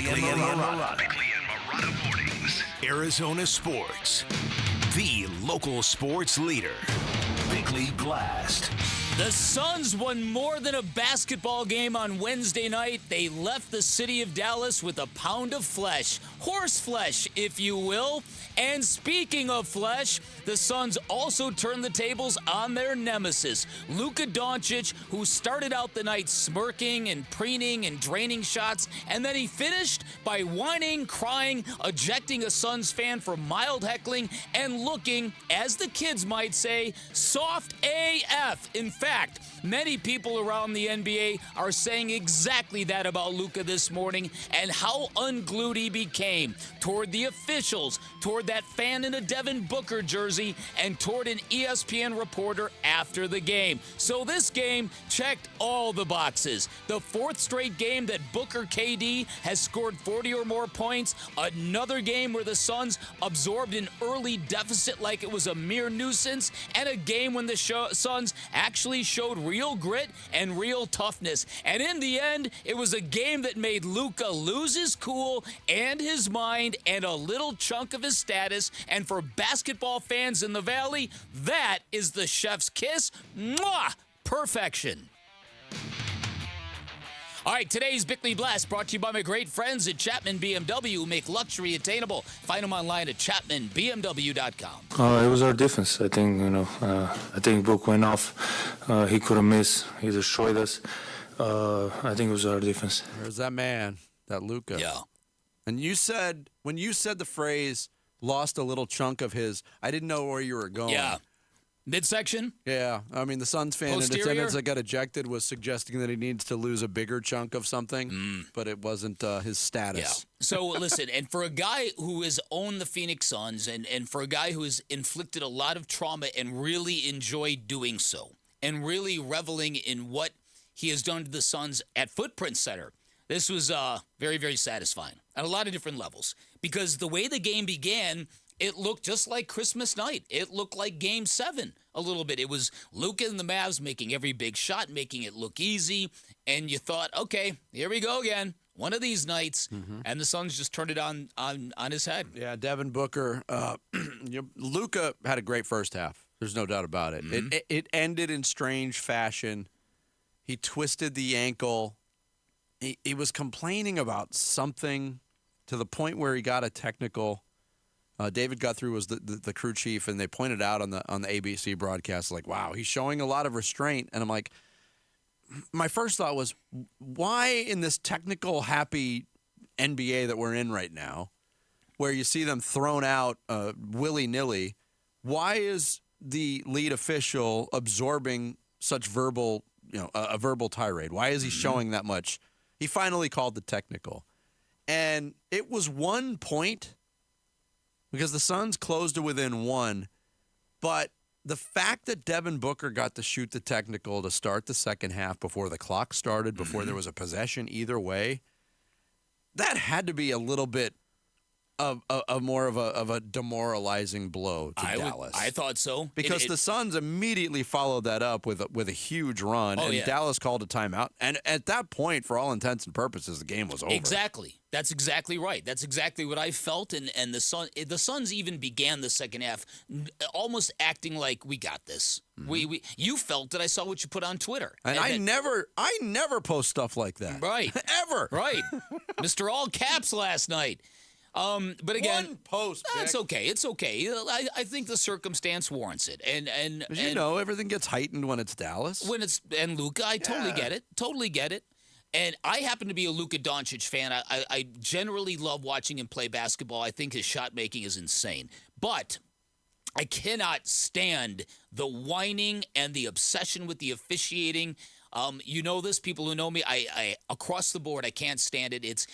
Bickley and Marotta. Bickley and Marotta Mornings. Arizona Sports. The local sports leader. Bickley Blast. The Suns won more than a basketball game on Wednesday night. They left the city of Dallas with a pound of flesh. Horse flesh, if you will. And speaking of flesh, the Suns also turned the tables on their nemesis, Luka Dončić, who started out the night smirking and preening and draining shots, and then he finished by whining, crying, ejecting a Suns fan for mild heckling, and looking, as the kids might say, soft AF. In fact, many people around the NBA are saying exactly that about Luka this morning and how unglued he became toward the officials, toward that fan in a Devin Booker jersey, and toward an ESPN reporter after the game. So this game checked all the boxes. The fourth straight game that Booker KD has scored 40 or more points. Another game where the Suns absorbed an early deficit like it was a mere nuisance. And a game when the Suns actually showed real grit and real toughness. And in the end, it was a game that made Luka lose his cool and his mind and a little chunk of his status. And for basketball fans in the Valley, that is the chef's kiss. Mwah! Perfection. All right, today's Bickley Blast brought to you by my great friends at Chapman BMW, who make luxury attainable. Find them online at chapmanbmw.com. It was our defense. I think, I think Book went off. He couldn't miss. He destroyed us. I think it was our defense. There's that man, that Luka. Yeah. And when you said the phrase, lost a little chunk of his, I didn't know where you were going. Yeah. Midsection? Yeah. I mean, the Suns fan in attendance that got ejected was suggesting that he needs to lose a bigger chunk of something, but it wasn't his status. Yeah. So, listen, and for a guy who has owned the Phoenix Suns and for a guy who has inflicted a lot of trauma and really enjoyed doing so and really reveling in what he has done to the Suns at Footprint Center, this was very, very satisfying at a lot of different levels because the way the game began, it looked just like Christmas night. It looked like Game 7 a little bit. It was Luka and the Mavs making every big shot, making it look easy, and you thought, okay, here we go again. One of these nights, and the Suns just turned it on his head. Yeah, Devin Booker. Luka had a great first half. There's no doubt about it. It ended in strange fashion. He twisted the ankle. He was complaining about something to the point where he got a technical. David Guthrie was the crew chief, and they pointed out on the ABC broadcast, like, wow, he's showing a lot of restraint. And I'm like, my first thought was, why in this technical happy NBA that we're in right now, where you see them thrown out willy-nilly, why is the lead official absorbing such verbal, a verbal tirade? Why is he showing that much? He finally called the technical. And it was 1 point because the Suns closed to within one. But the fact that Devin Booker got to shoot the technical to start the second half before the clock started, before there was a possession either way, that had to be a little bit of more of a demoralizing blow to Dallas. I thought so. Because the Suns immediately followed that up with a huge run, and Dallas called a timeout. And at that point, for all intents and purposes, the game was over. Exactly. That's exactly right. That's exactly what I felt. And the Suns even began the second half almost acting like we got this. You felt that. I saw what you put on Twitter. And I never post stuff like that. Right. Ever. Right. Mr. All Caps last night. But again, one post. It's okay. It's okay. I think the circumstance warrants it. And everything gets heightened when it's Dallas. And Luka, I totally get it. Totally get it. And I happen to be a Luka Dončić fan. I generally love watching him play basketball. I think his shot making is insane. But I cannot stand the whining and the obsession with the officiating. You know this, people who know me, I across the board, I can't stand it.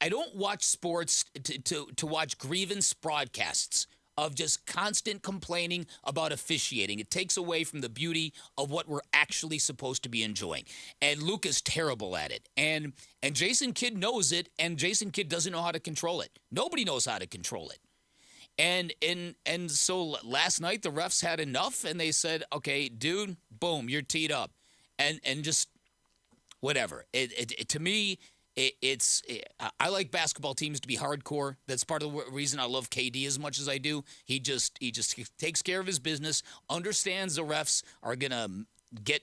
I don't watch sports to watch grievance broadcasts of just constant complaining about officiating. It takes away from the beauty of what we're actually supposed to be enjoying. And Luka's terrible at it. And Jason Kidd knows it, and Jason Kidd doesn't know how to control it. Nobody knows how to control it. And so last night the refs had enough, and they said, okay, dude, boom, you're teed up. And just whatever. To me, I like basketball teams to be hardcore. That's part of the reason I love KD as much as I do. He just takes care of his business, understands the refs are going to get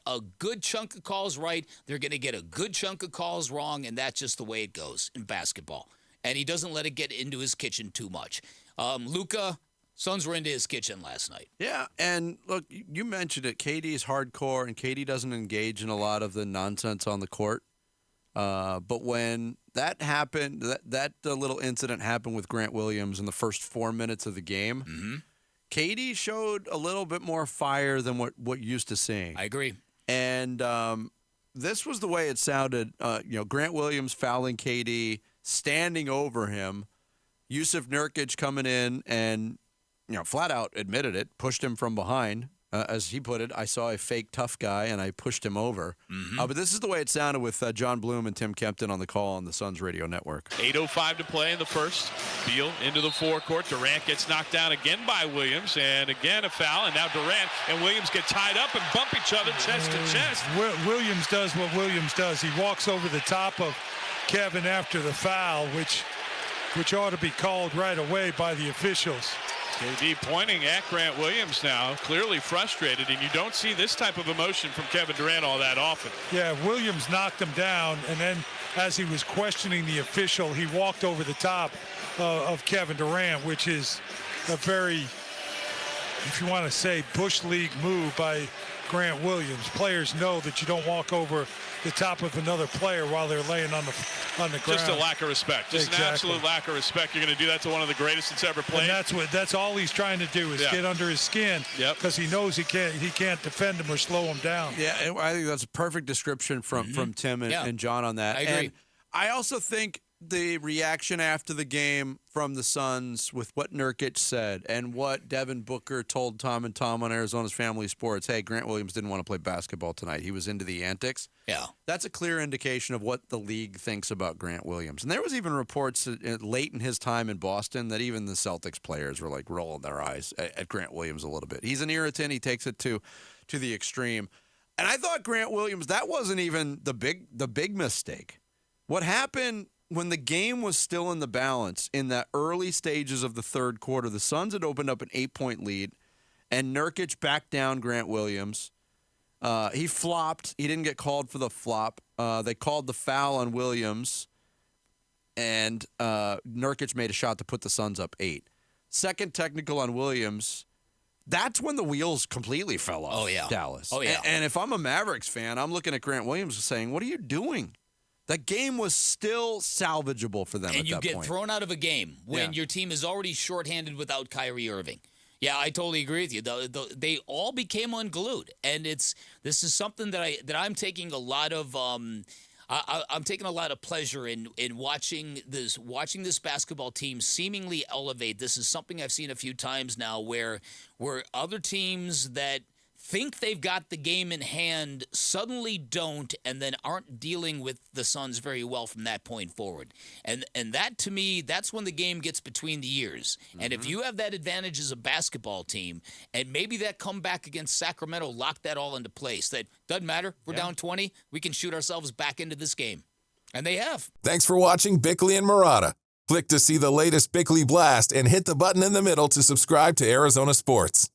a good chunk of calls right. They're going to get a good chunk of calls wrong, and that's just the way it goes in basketball. And he doesn't let it get into his kitchen too much. Luka, Suns were into his kitchen last night. Yeah, and look, you mentioned it. KD is hardcore, and KD doesn't engage in a lot of the nonsense on the court. But when that happened, that little incident happened with Grant Williams in the first 4 minutes of the game, KD showed a little bit more fire than what you're used to seeing. I agree. And this was the way it sounded. Grant Williams fouling KD, standing over him, Yusuf Nurkic coming in and flat out admitted it, pushed him from behind. As he put it, I saw a fake tough guy, and I pushed him over. But this is the way it sounded with John Bloom and Tim Kempton on the call on the Suns radio network. 8:05 to play in the first. Beal into the forecourt. Durant gets knocked down again by Williams, and again a foul, and now Durant and Williams get tied up and bump each other chest to chest. Williams does what Williams does. He walks over the top of Kevin after the foul, which ought to be called right away by the officials. KD pointing at Grant Williams now, clearly frustrated, and you don't see this type of emotion from Kevin Durant all that often. Yeah, Williams knocked him down, and then as he was questioning the official, he walked over the top of Kevin Durant, which is a very, if you want to say, Bush League move by Grant Williams. Players know that you don't walk over the top of another player while they're laying on the ground. Just a lack of respect. Just an absolute lack of respect. You're going to do that to one of the greatest that's ever played. And that's all he's trying to do is get under his skin, because he knows he can't defend him or slow him down. Yeah, and I think that's a perfect description from Tim and John on that. I agree. And I also think the reaction after the game from the Suns with what Nurkic said and what Devin Booker told Tom and Tom on Arizona's Family Sports, hey, Grant Williams didn't want to play basketball tonight. He was into the antics. Yeah. That's a clear indication of what the league thinks about Grant Williams. And there was even reports late in his time in Boston that even the Celtics players were like rolling their eyes at Grant Williams a little bit. He's an irritant. He takes it to the extreme. And I thought Grant Williams, that wasn't even the big mistake. What happened when the game was still in the balance in the early stages of the third quarter, the Suns had opened up an 8-point lead, and Nurkic backed down Grant Williams. He flopped. He didn't get called for the flop. They called the foul on Williams, and Nurkic made a shot to put the Suns up 8. Second technical on Williams. That's when the wheels completely fell off Dallas. Oh, yeah. And if I'm a Mavericks fan, I'm looking at Grant Williams saying, what are you doing? That game was still salvageable for them at that point. And you get thrown out of a game when your team is already shorthanded without Kyrie Irving. Yeah, I totally agree with you. They all became unglued, and this is something that I'm taking a lot of I'm taking a lot of pleasure in watching this basketball team seemingly elevate. This is something I've seen a few times now, where other teams that think they've got the game in hand suddenly don't, and then aren't dealing with the Suns very well from that point forward. And that, to me, that's when the game gets between the ears. And if you have that advantage as a basketball team, and maybe that comeback against Sacramento locked that all into place, that doesn't matter. We're down 20. We can shoot ourselves back into this game. And they have. Thanks for watching Bickley and Marotta. Click to see the latest Bickley Blast and hit the button in the middle to subscribe to Arizona Sports.